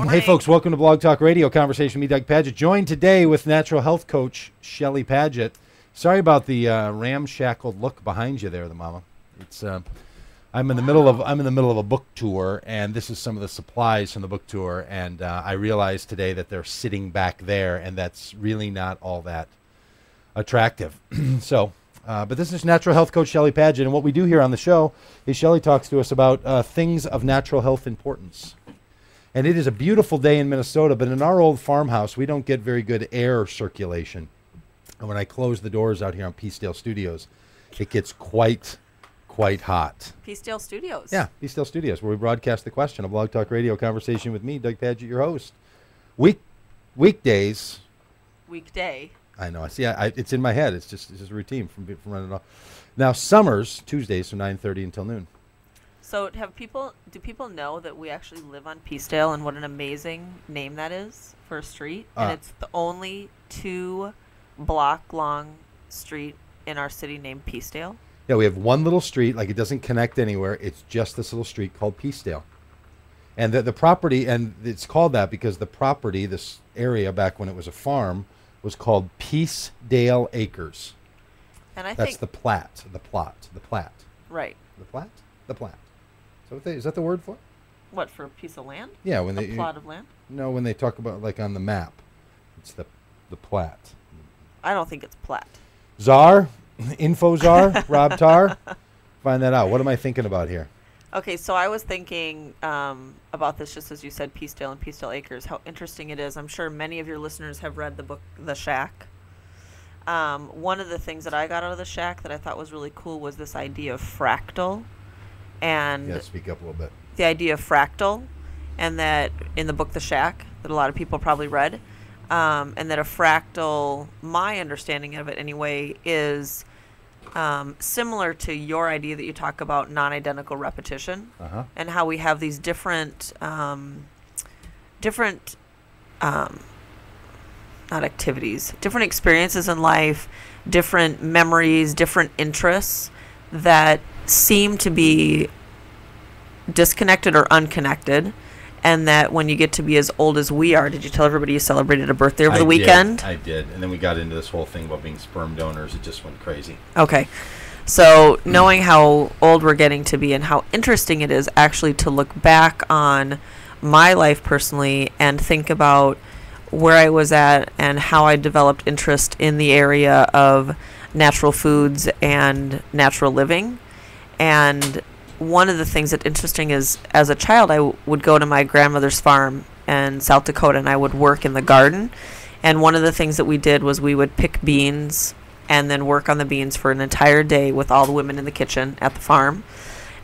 Hey, folks, welcome to Blog Talk Radio, conversation with me, Doug Pagitt, joined today with natural health coach Shelley Pagitt. Sorry about the ramshackled look behind you there, the mama. It's I'm in the middle of a book tour, and this is some of the supplies from the book tour, and I realized today that they're sitting back there, and that's really not all that attractive. But this is natural health coach Shelley Pagitt, and what we do here on the show is Shelley talks to us about things of natural health importance. And it is a beautiful day in Minnesota, but in our old farmhouse, we don't get very good air circulation. And when I close the doors out here on Peacedale Studios, it gets quite hot. Peacedale Studios. Yeah, Peacedale Studios, where we broadcast the question, a Blog Talk Radio conversation with me, Doug Pagitt, your host. Weekdays. Weekday. I know. I see. It's in my head. It's just a routine from running off. Now, summers, Tuesdays from 9:30 until noon. So do people know that we actually live on Peacedale and what an amazing name that is for a street? And it's the only 2-block-long street in our city named Peacedale. Yeah, we have one little street, like it doesn't connect anywhere. It's just this little street called Peacedale. And the property, and it's called that because the property, this area back when it was a farm, was called Peacedale Acres. And That's the plat. Right. The plat? The plat. Is that the word for it? What, for a piece of land? Yeah, a plot of land? No, when they talk about like on the map, it's the plat. I don't think it's plat. Czar, info czar, Rob Tarr. Find that out. What am I thinking about here? Okay, so I was thinking about this just as you said, Peacedale and Peacedale Acres, how interesting it is. I'm sure many of your listeners have read the book The Shack. One of the things that I got out of The Shack that I thought was really cool was this idea of fractal. And yeah, speak up a little bit. The idea of fractal, and that in the book The Shack, that a lot of people probably read, and that a fractal, my understanding of it anyway, is similar to your idea that you talk about non-identical repetition, and how we have these different not activities, different experiences in life, different memories, different interests that seem to be disconnected or unconnected, and that when you get to be as old as we are, did you tell everybody you celebrated a birthday over the weekend? I did, and then we got into this whole thing about being sperm donors. It just went crazy. Okay, so knowing how old we're getting to be and how interesting it is actually to look back on my life personally and think about where I was at and how I developed interest in the area of natural foods and natural living. And one of the things that's interesting is, as a child, I would go to my grandmother's farm in South Dakota, and I would work in the garden. And one of the things that we did was we would pick beans and then work on the beans for an entire day with all the women in the kitchen at the farm.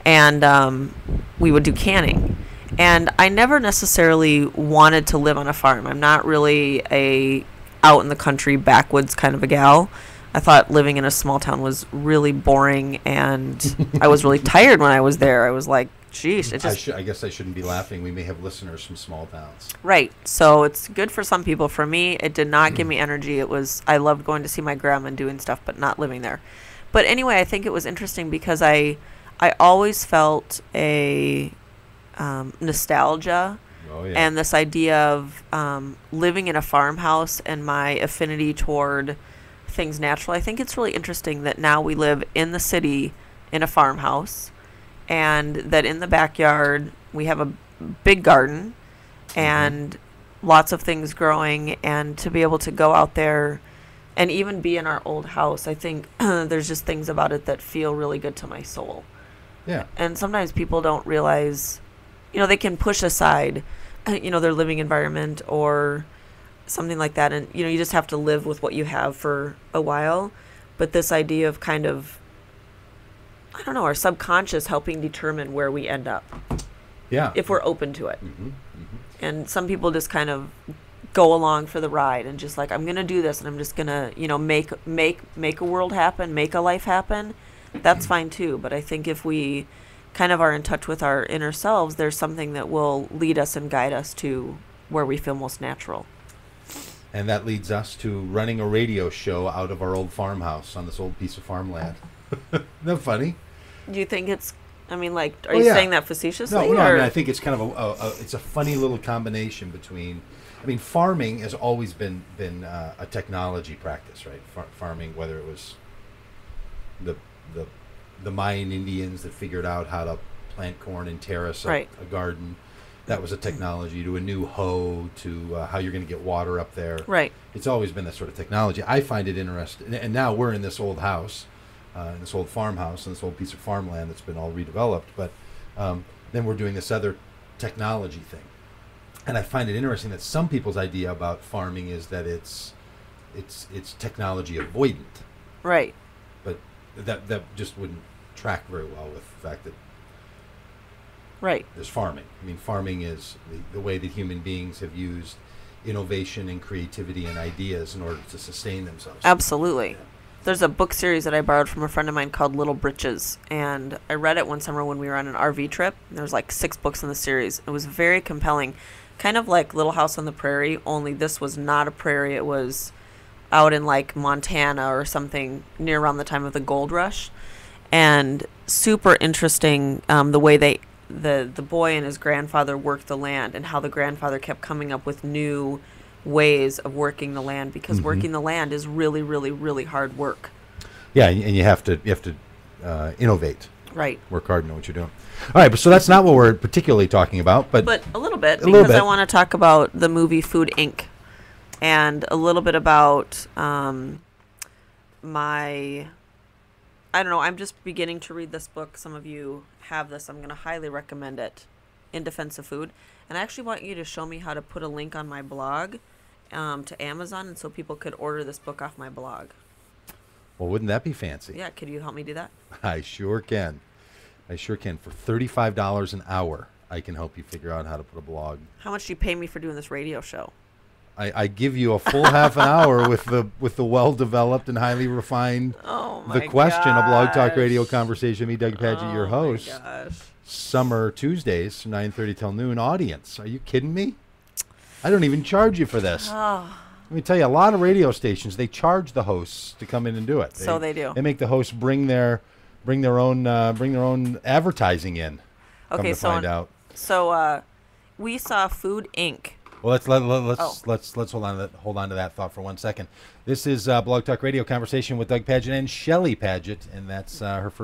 And we would do canning. And I never necessarily wanted to live on a farm. I'm not really a out in the country backwoods kind of a gal. I thought living in a small town was really boring, and I was really tired when I was there. I was like, geez. I guess I shouldn't be laughing. We may have listeners from small towns. Right. So it's good for some people. For me, it did not give me energy. I loved going to see my grandma and doing stuff, but not living there. But anyway, I think it was interesting because I always felt a nostalgia. Oh, yeah. And this idea of living in a farmhouse and my affinity toward things natural. I think it's really interesting that now we live in the city in a farmhouse, and that in the backyard we have a big garden and lots of things growing, and to be able to go out there and even be in our old house, I think there's just things about it that feel really good to my soul. Yeah. And sometimes people don't realize, they can push aside, their living environment or something like that, and you just have to live with what you have for a while. But this idea of kind of, I don't know, our subconscious helping determine where we end up, if we're open to it. And some people just kind of go along for the ride and just like, I'm gonna do this and I'm just gonna make a world happen, make a life happen. That's fine too. But I think if we kind of are in touch with our inner selves, there's something that will lead us and guide us to where we feel most natural. And that leads us to running a radio show out of our old farmhouse on this old piece of farmland. Isn't that funny? Do you think it's I mean, like, are you saying that facetiously? No, I mean, I think it's kind of it's a funny little combination between. I mean, farming has always been a technology practice, right? Farming, whether it was the Mayan Indians that figured out how to plant corn and terrace a garden, that was a technology. To a new hoe, to how you're going to get water up there. Right. It's always been that sort of technology. I find it interesting, and now we're in this old house, in this old farmhouse, and this old piece of farmland that's been all redeveloped. But then we're doing this other technology thing. And I find it interesting that some people's idea about farming is that it's technology avoidant. Right. But that just wouldn't track very well with the fact that there's farming. I mean, farming is the way that human beings have used innovation and creativity and ideas in order to sustain themselves. Absolutely. Yeah. There's a book series that I borrowed from a friend of mine called Little Britches, and I read it one summer when we were on an RV trip. There was like 6 books in the series. It was very compelling. Kind of like Little House on the Prairie, only this was not a prairie. It was out in like Montana or something near around the time of the gold rush. And super interesting the way the boy and his grandfather worked the land, and how the grandfather kept coming up with new ways of working the land, because working the land is really, really, really hard work. Yeah, and you have to innovate. Right. Work hard and know what you're doing. All right, but so that's not what we're particularly talking about, but a little bit, because I want to talk about the movie Food Inc. and a little bit about I don't know, I'm just beginning to read this book. Some of you have this. I'm going to highly recommend it, In Defense of Food. And I actually want you to show me how to put a link on my blog to Amazon, and so people could order this book off my blog. Well, wouldn't that be fancy? Yeah, could you help me do that? I sure can. For $35 an hour, I can help you figure out how to put a blog. How much do you pay me for doing this radio show? I give you a full half an hour with the well-developed and highly refined The Question, a Blog Talk Radio conversation. Me, Doug Pagitt, your host. Summer Tuesdays, 9:30 till noon. Audience, are you kidding me? I don't even charge you for this. Let me tell you, a lot of radio stations, they charge the hosts to come in and do it. So they do. They make the hosts bring their own advertising in. Okay, so we saw Food Inc. Well, let's hold on to that thought for 1 second. This is Blog Talk Radio conversation with Doug Pagitt and Shelley Pagitt, and that's her first.